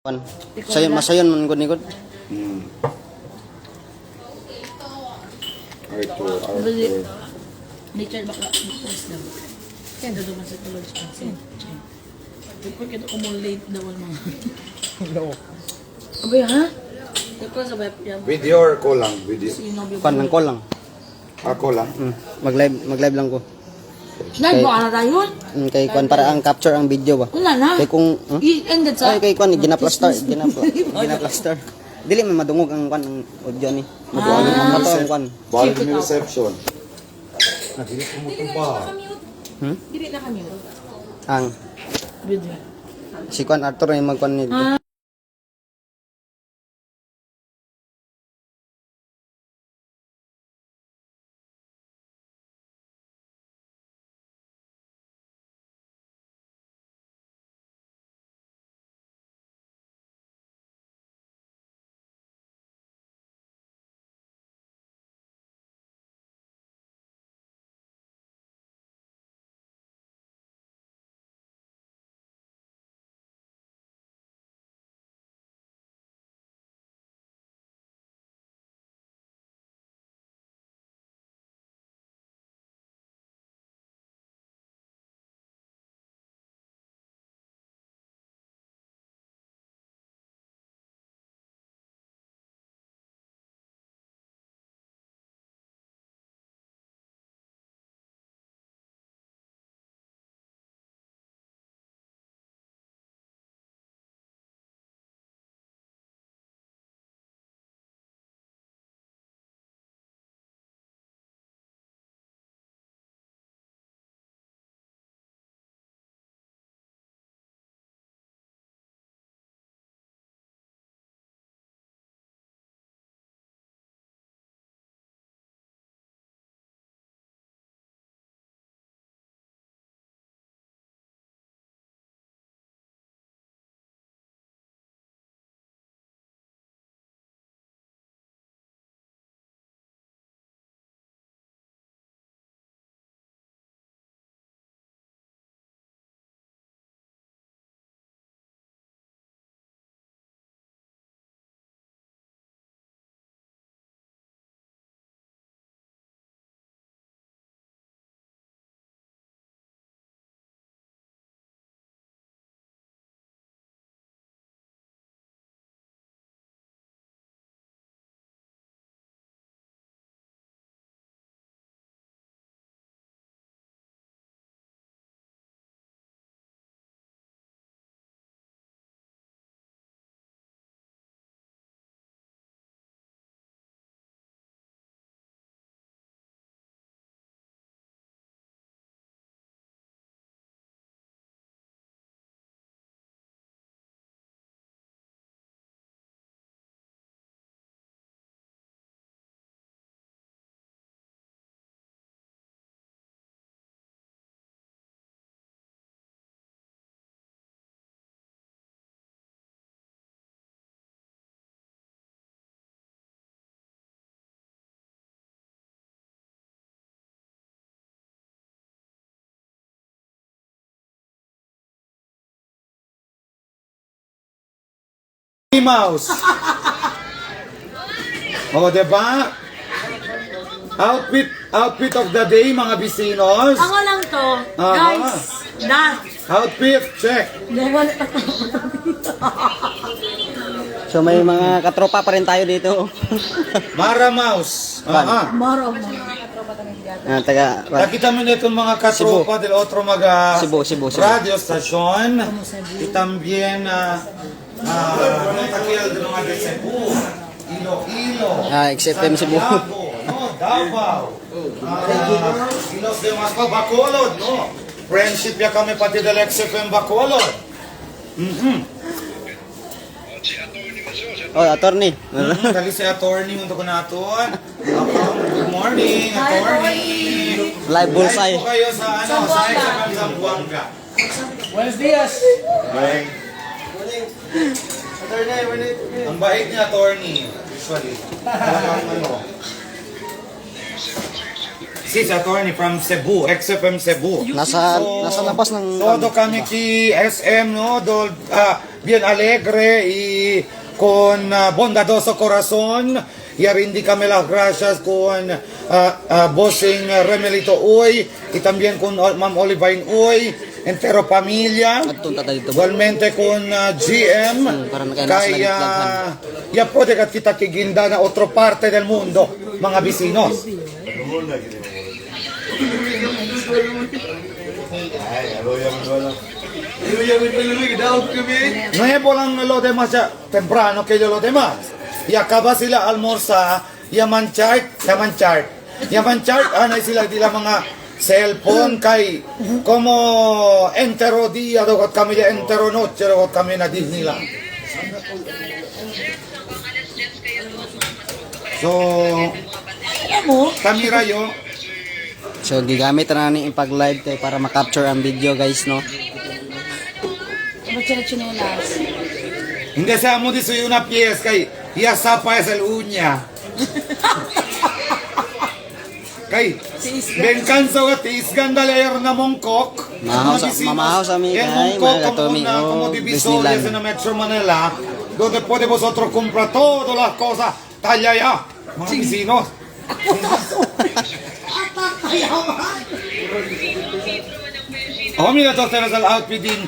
Sayo masayon man gud ni gud. Arthur. Nature baka press lang. Kaya doon man sa tulog siya. Dito kita umulate daw mga. No. Abay ha? Dito sa bayap yan. Video or call lang? Video. Kan lang call lang. Ako lang. Mag-live lang ko. Live ba na tayo? Kay kwan para ang capture ang video ba. Wala na. Kay kung I-ended sa... ay kay kwan ginaplaster. Dili man madungog ang kwan ang audio ni. Madungog ang mato ang kwan. Balik ni reception. Dili na kami. Ang Video. si kwan Arthur ay magkwan ni. Mouse. Oh, diba? Outfit of the day, mga bisinos. Ako lang to. Guys, that. Outfit, check. So may mga katropa pa rin tayo dito. Mara Mouse. Maro. Taga Nakita mo na itong mga katropa del otro mga Cebu. radio station. Y también Montaquiel de mga de Cebu. Iloilo. XFM Cebu. Davao, no, Davao. Y los demás pa Bacolod, no. Friendship ya kami pati del XFM Bacolod. Oh, attorney. Dali si attorney untuk ko naton. Good morning, attorney. Live bullseye. Live po kayo sa sa XFM Zamboanga. Buenos días. Ang bait niya, attorney. Usually. Sis attorney from Cebu, XFM Cebu. Nasa labas ng Todo kami ki SM, no? Bien alegre y con bondadoso corazón. Y rindi kami las gracias con Bossing Remelito Uy y también con Ma'am Olivine Uy, entero familia. Adto ta dito. Igualmente con GM, para nakainas na kaya ditlaghan. ya puede que kita kiginda na otro parte del mundo, mga vecinos. Nuevo lang lo demás ya, temprano que lo demás. Y acaba sila almorza, yaman chart, anay sila dila mga cellphone kay como entero día dogot kami de entero noche dogot kami na Disneyland. So, kami rayo, So gigamit na ni ipag-live kay para ma-capture ang video guys no. Ba't siya chinelas? hindi sa mo di suyo una pies kay ya sapa es el uña. Kay, benkanso ka tisgan dalayer na Mongkok. Mamahaw sa amin, En kay, Mongkok, mga katomi, como oh, divisoria Disneyland. en la Metro Manila, donde puede vosotros comprar todas las cosas talla ya, mga vecinos. Oh, mira todos tenemos el outfit din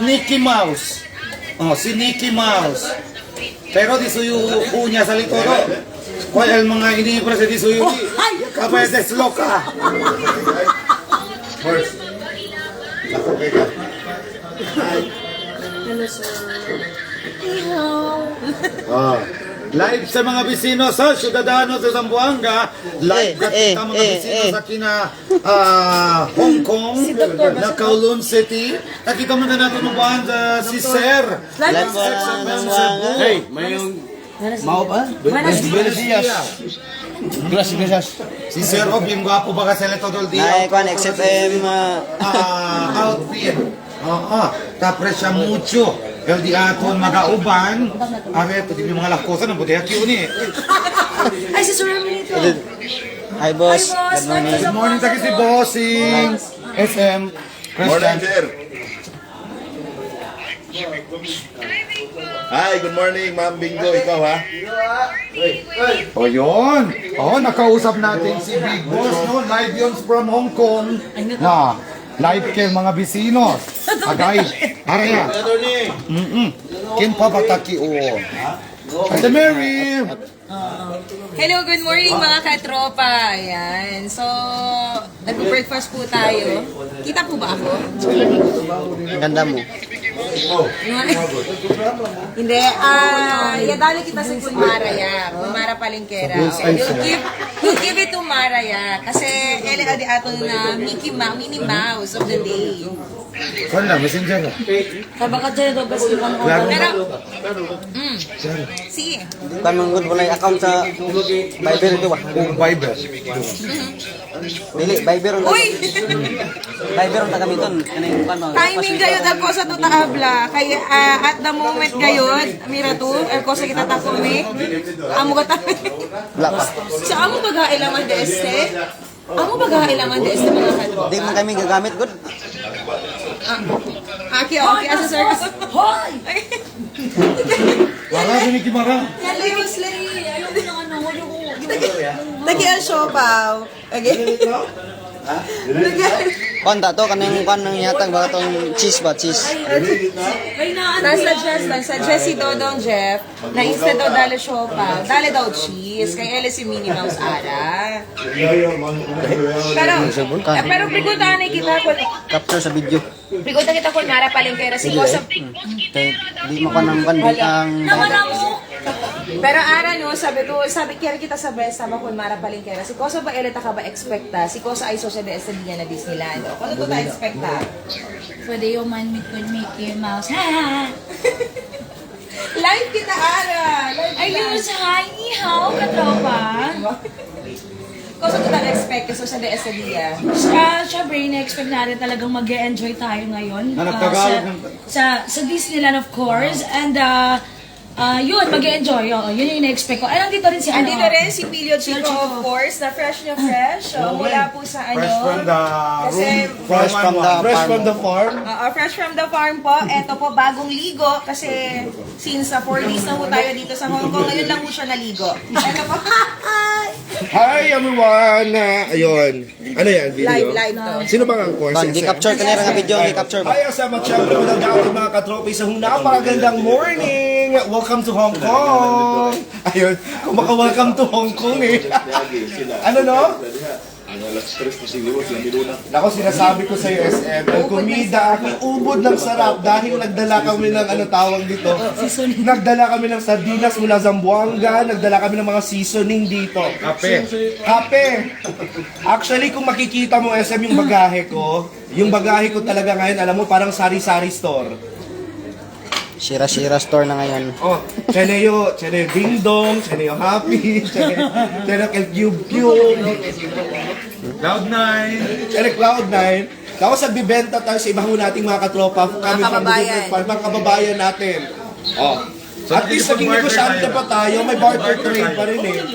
Nicky Mouse. Oh, si Nicky Mouse. Pero di suyo uña sa likod. ¿Cuál el mga inibra sa di suyo? Kapay des loca. Live sa mga bisino sa Ciudadano sa Zamboanga. Live kita mga bisino sa kina Hong Kong, na Kowloon City. Nakita mo na natin mabuhan si Sir. Live sa Zamboanga. Hey, may yung... Mau pa? Buenos dias. Gracias. Si Sir Rob, yung gwapo ba kasi nito todo el Na día? kwan XFM Outfit. Tapresya mucho. El día aton magauban. Are, pati yung mga lakosa ng bodega kiyo ni. Ay, si Sir Remelito. Hi boss. Hi, boss. Good morning. Good morning sa si Bossing. SM. Christian. Hi, good morning, Ma'am Bingo. Ikaw, ha? O yun. Nakausap natin si Big Boss, no? Live yun from Hong Kong. Na, live kay mga bisinos. Agay. Araya. Kin pa bataki o. Ate Mary. Hello, good morning mga katropa. Ayan. So, nag-breakfast po tayo. Kita po ba ako? Ganda mo. Hindi. Yadali kita sa Kunmara ya. Kunmara Palengkera. You'll give it to Mara ya. Kasi, ele adi ato na Minnie Mouse of the day. Kung na, messenger ka. Baka dyan ito kasi yung Claro. Pero, sige. Kwan mong good walay account sa Viber ito ba? Kung Viber. Dili, Viber on. Uy! Viber on ta kami ton. Kanang kwan mo. Timing gayod ako sa tutaabla. Kaya at the moment gayod, mira to, ako sa kita takumi. Amo ka tayo. Wala pa. So, amo pag-hailaman de este? Amo pag-hailaman de este mga katropa? Di man kami gagamit good. Okay. Asa sir? Hoy! Mara, biniki Mara. Naliwas lari. Ayaw ko ng ano. Lagi ang siopaw. Okay. Kwan ta to kanang kwan nang yatag ba tong cheese ba cheese. Ay na Nasa si Dodong Jeff na instead daw dala siopaw, dala daw cheese. Kaya ele si Minnie Mouse ara. Pero pigutan kita ko. Capture sa video. Pigutan kita ko Mara Palengkera si Kosa. Kay di mo kwan nang kwan ang naman ako. Pero ara no, sabi kaya kita sa best sama ko Mara Palengkera. Si Kosa ba eleta ka ba expecta? Si Kosa ay social de estadía na Disneyland. O kung to ta expecta? Pwede yung man meet with Mickey Mouse. Ha! Live kita ara. Ayun sa hi, ni hao, katropa. Kosa to ta expect so sa de estadía. Siyempre, na-expect natin talagang mag-enjoy tayo ngayon. Na nagtagalog ng... Sa Disneyland, of course. And, Yun, mag-enjoy. Yun yung ina-expect ko. Ay, nandito rin si ano. Andito rin si Pilio Chico, of course, na fresh na fresh. Mula po sa ano. Fresh from the Kasi, room. Fresh from the Fresh farm. from the farm. fresh from the farm po. Eto po, bagong ligo. Kasi since 4 days na po tayo dito sa Hong Kong, ngayon lang po siya naligo. Eto po. Hi everyone! Ayun. Ano yan? Video? Live to. Sino bang ang course? Bang, gi-capture ka na nga video, gi-capture ba? Hi, asama siyempre walang dapat mga katropa isang napakagandang morning! Welcome to Hong Kong! Ayun, kumaka-welcome to Hong Kong eh. Ano no? Ako sinasabi ko sa SM, nagkumida ako, ubod ng sarap dahil nagdala kami ng ano tawag dito. Nagdala kami ng sardinas mula Zamboanga, nagdala kami ng mga seasoning dito. Kape. Kape! Actually, kung makikita mo SM yung bagahe ko talaga ngayon, alam mo, parang sari-sari store. Shira-shira store na ngayon. Oh, Cheneyo Ding Dong, Cheneyo Happy, Cheneyo Cube, Cloud9. Cheneyo Cloud9. Tapos nagbibenta tayo sa ibang nating mga katropa, kami from the different farm, mga kababayan natin. Oh. At least naging negosyante pa tayo, may barter trade pa rin eh.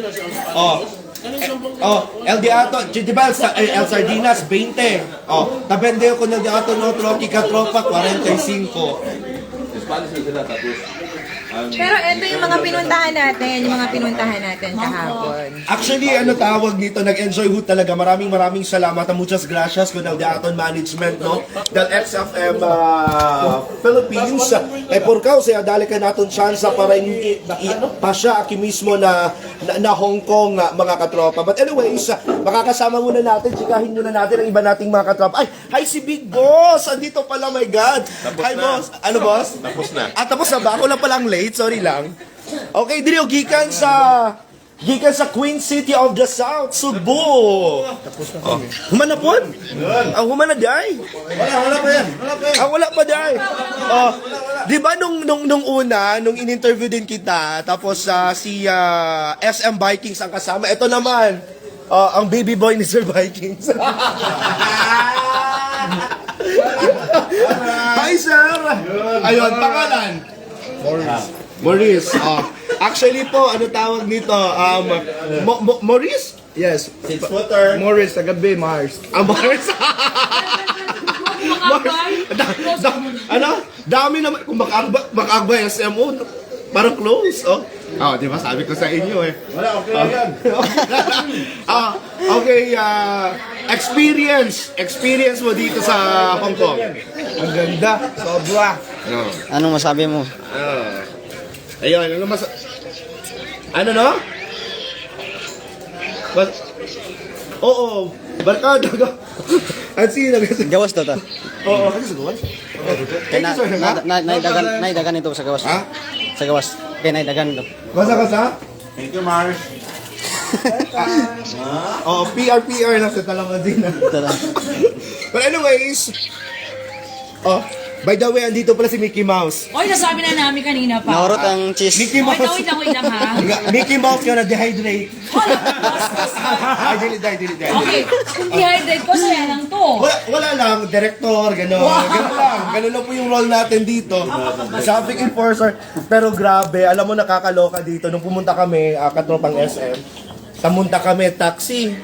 El Diato, di ba, El Sardinas, 20. Tabende ko ng Diato, no, Troki Katropa, 45. Pero ito yung mga pinuntahan natin kahapon. Actually, ano tawag nito, nag-enjoy ho talaga. Maraming salamat. Muchas gracias ko ng Diaton Management, no? Del XFM Philippines. Por causa, dali ka natin chance para pa siya aki mismo na Hong Kong mga katropa. But anyways, makakasama muna natin, chikahin muna natin ang iba nating mga katropa. Ay, hi si Big Boss! Andito pala, my God! Hi, Boss! Ano, Boss? Tapos na. Tapos na ba? Ako lang palang late. Sorry lang. Okay, dito gikan sa Queen City of the South, Cebu. Humana po? Humana day. Wala pa yan. Wala pa day. Di ba nung una, nung in-interview din kita, tapos si SM Vikings ang kasama. Ito naman, ang baby boy ni Sir Vikings. Hi, sir! Ayun, pangalan? Maurice. Actually po, ano tawag nito? Maurice? Yes. 6-footer. Maurice, tagabi, Mars. Mars? Ano? Dami naman. Kung makagba SMO, parang close. Di ba? Sabi ko sa inyo eh. Wala, okay lang yan. Okay, experience mo dito sa Hong Kong. Ang ganda. Sobra. Anong masabi mo? Ayun, ano no? Oo, barkada ka. Ang sino kasi. Gawas to ta. Oo, kasi sa gawas. Thank you, sir. Naidagan ito sa gawas. Ha? Sa gawas. Kaya naidagan ito. Kasa? Thank you, Mars. PR lang sa Talamadina. But anyways, by the way, andito pala si Mickey Mouse. Oy, nasabi na namin kanina pa. Naurot ang cheese. Mickey Wait Mouse. lang ha. Mickey Mouse ka na dehydrate. Ay, dili. Okay, kung dehydrate ko, saya lang to. Wala lang, director, gano'n. Gano'n lang. Gano'n lang po yung role natin dito. Traffic enforcer. Pero grabe, alam mo nakakaloka dito. Nung pumunta kami, katropang SM, tamunta kami taxi.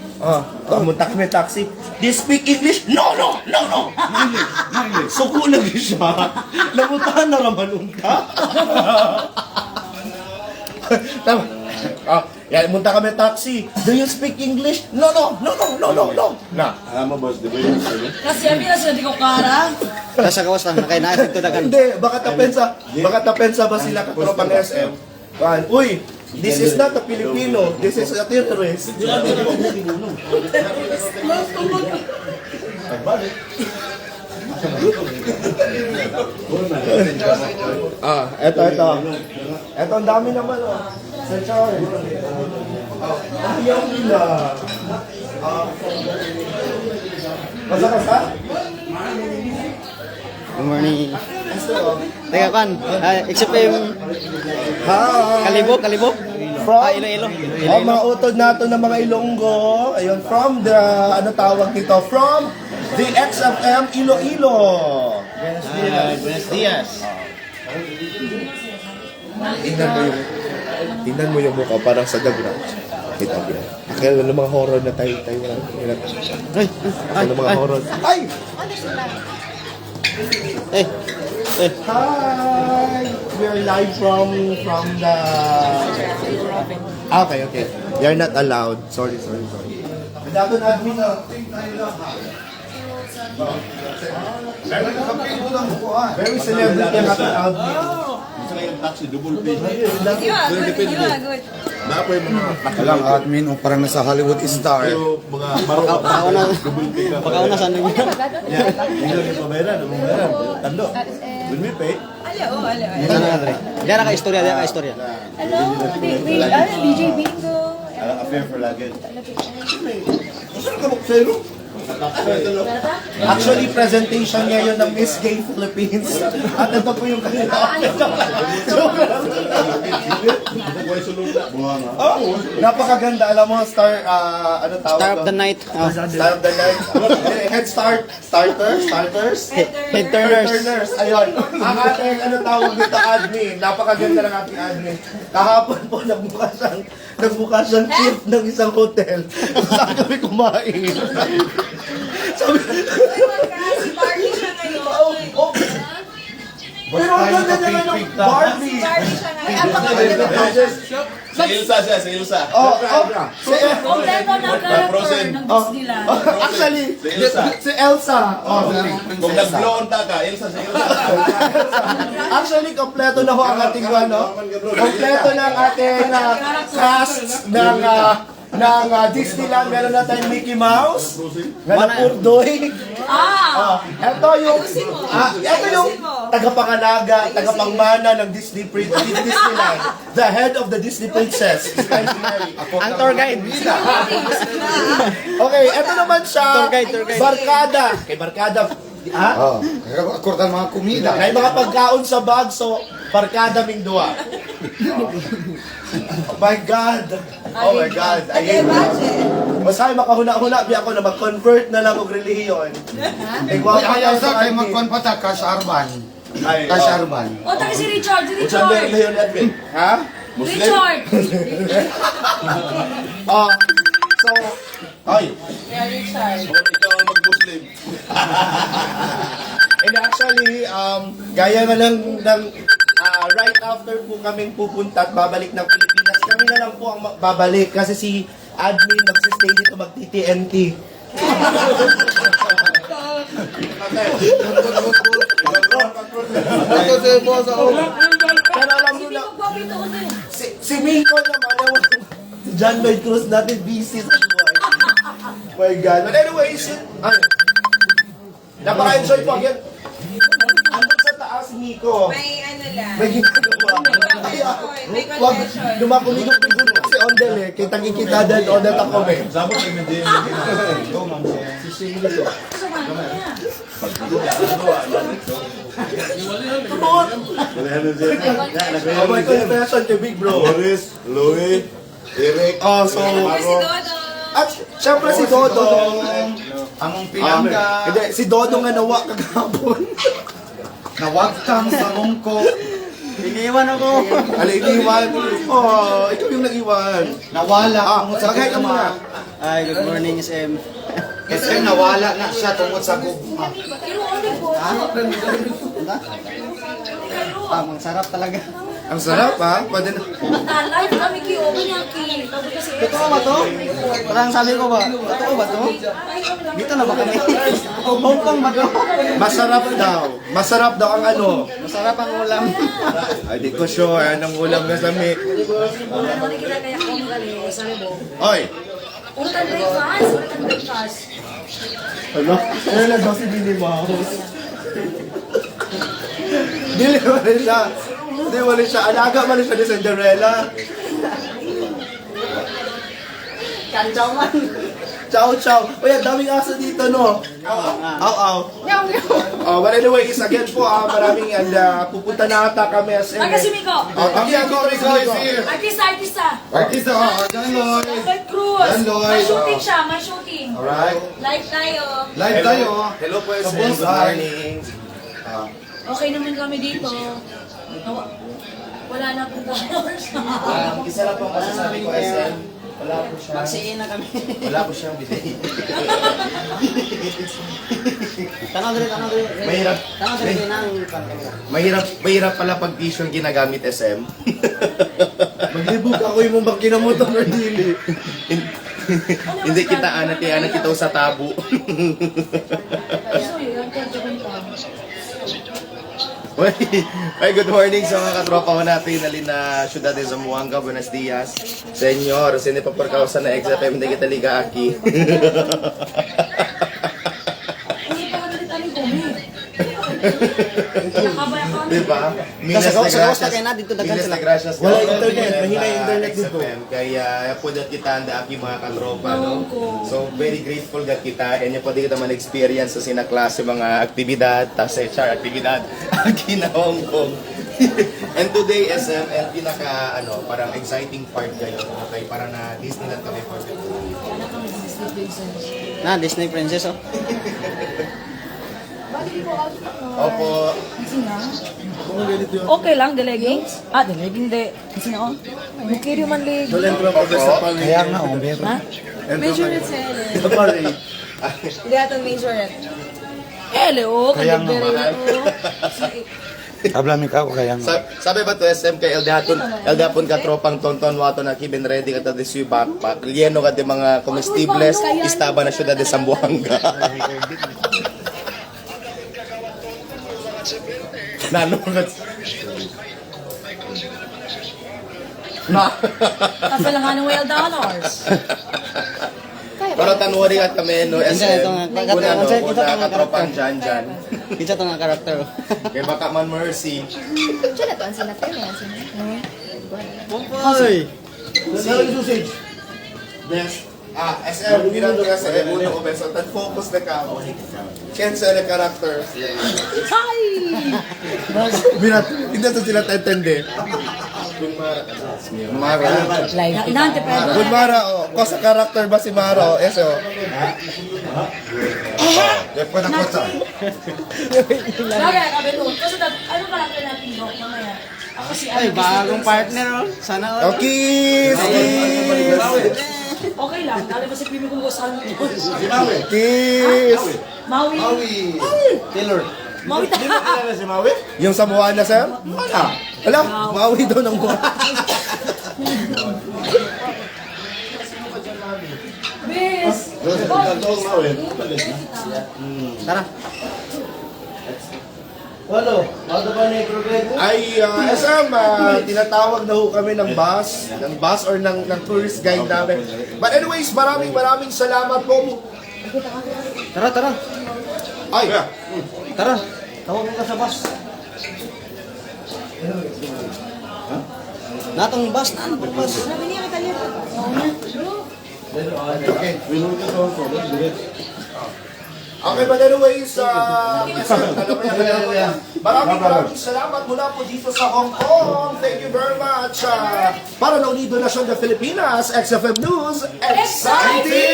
Do you speak English? No. Suko lagi siya. Namutahan na raman ka. Yan, munta kami taxi. Do you speak English? No. Na. Alam mo, boss, di ba yung sabi? Kasi sabi na sila di ko kara. Sa gawas lang. Nakainaasig to dagan. Hindi, baka tapensa ba sila katropang SM? Uy, this is not a Filipino. This is a terrorist. Eto. Eto, ang dami naman, Sir Charles. Ayaw nila. Basa? Good morning. Teka kan. Except yung Kalibo. Iloilo. Mga utod nato ng mga Ilonggo. Ayun, from the, ano tawag dito? From the XFM Iloilo. Buenos dias. Tingnan mo yung mukha parang sa The Grudge. Ito yan. Kaya ng mga horror na tayo wala. Ay, ng mga horror. Ay! Eh. Hi! We are live from the... Okay. You're not allowed. Sorry. Dapat admin na. Very celebrity ang ating admin. Gusto nga yung taxi, double P. Good. Napo yung mga Alang admin, parang nasa Hollywood star. yung mga marunong Pakauna. double P ka. Pakauna sa nyo. Hindi yung pabayaran, pabayaran. Tando. Will me pay? Sana na, Dre. Diyan ka istorya. Hello, DJ Bingo. Affair for luggage. Actually, presentation ngayon ng Miss Gay Philippines. At ito po yung kanila. Oh, napakaganda. Alam mo, star, ano tawag Star of the doon? night. Oh. Star of the night. Head starters. Head turners. Ayun. Ang ating, ano tawag dito, admin. Napakaganda ng ating admin. Kahapon po, nagbuka siyang shift ng isang hotel. Saan kami kumain? Sabi, Si Barbie siya ngayon. pero ano na naman yung Barbie? Barbie siya ngayon. Sa Ilsa siya, sa Ilsa. Kompleto ng character Frozen. ng Disneyland. Actually, Si Elsa. si Elsa. Kung nag-blow on ka, Ilsa sa Ilsa. Actually, kompleto na ho ang ating ano. Kompleto na ang ating cast ng Disneyland. Meron na tayong Mickey Mouse, Galapurdoy. Ito yung tagapangalaga, tagapangmana ng Disneyland. The head of the Disney princess. Ang tour guide. Okay, ito naman siya. Tour guide. Barkada. Kay Barkada. Ha? Oh, akordan mga kumida. May mga pagkaon sa bag, so barkada ming duwa. Oh my God! Oh my God! Ayun na. Masay makahuna-huna, biya ako na mag-convert na lang og relihiyon. Ayaw sa kay magkonpata ka sa Arban. Ka sa Arban. O, taga si Richard. Usan na relihiyon natin. Ha? Muslim? Richard! So, ay. Ikaw ang mag-Muslim. And actually, gaya na lang ng right after po kaming pupunta at babalik ng Pilipinas, kami na lang po ang babalik kasi si admin magsistay dito mag-TTNT. Pero alam nyo na, si Miko naman, si John Lloyd Cruz natin busy sa buhay. My God. But anyways, napaka-enjoy po. Again, andun sa taas, Miko. May ano lang. May ginagawa. May Wag confession. lumakuligog-ligog kasi Ondel eh. Kay tangikita dahil Ondel ako eh. Sabot yung hindi Go, ma'am. Oh my confession kay Big Bro. Boris, Louie, Eric, Oh, so... Si Dodo. At syempre si Dodong. Among pinangga. Hindi, si Dodong nga nawa kagahapon. Nawag kang sa mungko. Iniiwan ako. Iniwan. Oh, ikaw yung nag-iwan. Nawala tungod sa Bagay ka muna. gugma. Ay, good morning, SM. Kasi nawala na siya tungod sa gugma. Ang sarap talaga. Ang sarap ha? Pwede na. Live kami kayo. Kunyaki. Tapos kasi... Totoo ba to? Parang sabi ko ba? Totoo ba to? Dito na ba kami? Hong Kong ba to? Masarap daw. Masarap daw ang ano. Masarap ang ulam. Ay, di ko sure. Anong ulam na sa mi. Oy! Urutan breakfast. Ano? Ano na daw si Billy Mouse? Dili mo rin siya. Hindi mo rin siya. Alaga mo rin siya ni Cinderella. Kanchaw man. Chow chow. Uy, ang daming aso dito, no? Aw, aw. But anyways, again po, maraming pupunta na ata kami as Taga si Miko. Kami ako, Rico is here. Artista. Artista ka, John Lloyd. Albert Cruz. Yan, Lloyd. May shooting siya. May shooting. Alright. Live tayo. Live tayo. Hello po, Sa SM. Bullseye. Good morning. Okay naman kami dito. Wala na akong dollars. Isa lang po ang masasabi ko, SM. Wala po siya. Magsiin na kami. Wala po siyang bidet. Tanong dali. Mahirap. Tanong dali nang kamera. Mahirap pala pag tissue yung ginagamit, SM. Maglibog ako yung mong kinamotor na dili. Hindi kita anak kita sa tabo. Ay, good morning sa mga katropa ko natin. Nalina Ciudad de Zamboanga, Buenos Dias. Senyor, sinipaporkausa na XFM, hindi kita liga aki. Diba? Minas Sa na kausap gracias. kayo na, dito dagan Minas sila. na gracias. Wala internet, mahina yung internet dito. XFM. Kaya pwede kita ang aki mga katropa, no? So, very grateful that kita. And yung pwede kita man-experience sa sinaklase mga aktibidad, aktibidad, aki na Hong Kong. And today, SM, and pinaka, parang exciting part kayo. Okay, parang na Disneyland kami for the Na, Disney Princess, oh. Opo. Okay lang, the leggings? The legging de. Kasi na, mukiri man leg. Entro pa sa pang. Kaya nga, pero. Ha? Measurement sa ele. Pare. Hindi atong measurement. Leo, Kaya nga, kalibere mahal. ito. Habla mi ka ko kaya nga. Sabi ba to SM kay Eldapon ka tropang tonton wato na kibin ready ka ta this backpack. Lieno ka di mga comestibles, istaba na syudad de Zamboanga. Nano ka. Na. Kasi lang ng well dollars. Pero tanwari at kami no Isa SM. itong Una no, isa itong una katropang dyan. Kita to nga karakter, oh. Kay baka man mercy. Diyan na to, ang sinatay na yan. Ay. Sa sausage. Yes. SM, ginano ka sa uno ko beso. Tan focus na ka. Cancel the character. Hi! Binat, hindi to sila tatende. Mara. Like, inante pa. Good Mara, ko sa character ba si Mara? Eso. Depo na kota. Bagay, kabelo. Kasi ano ba lang natin doon mamaya? Ako si Ay, bagong partner, oh. Sana, oh. Okay, Okay lang. Dali ba si Pimi kung gusto Kiss. Maui. Taylor. Maui ta. Si Maui? Yung sa Moana, sir? Wala. Alam, Maui daw ng Moana. Bis. Tara. Ay, SM, tinatawag na ho kami ng bus or ng tourist guide namin. But anyways, maraming salamat po. Tara. Ay, Tara. Tawag mo ka sa bus. Natong bus, bus. okay, but anyways, maraming salamat mula po dito sa Hong Kong. Thank you very much. Para na Unido Nación de Filipinas, XFM News, exciting!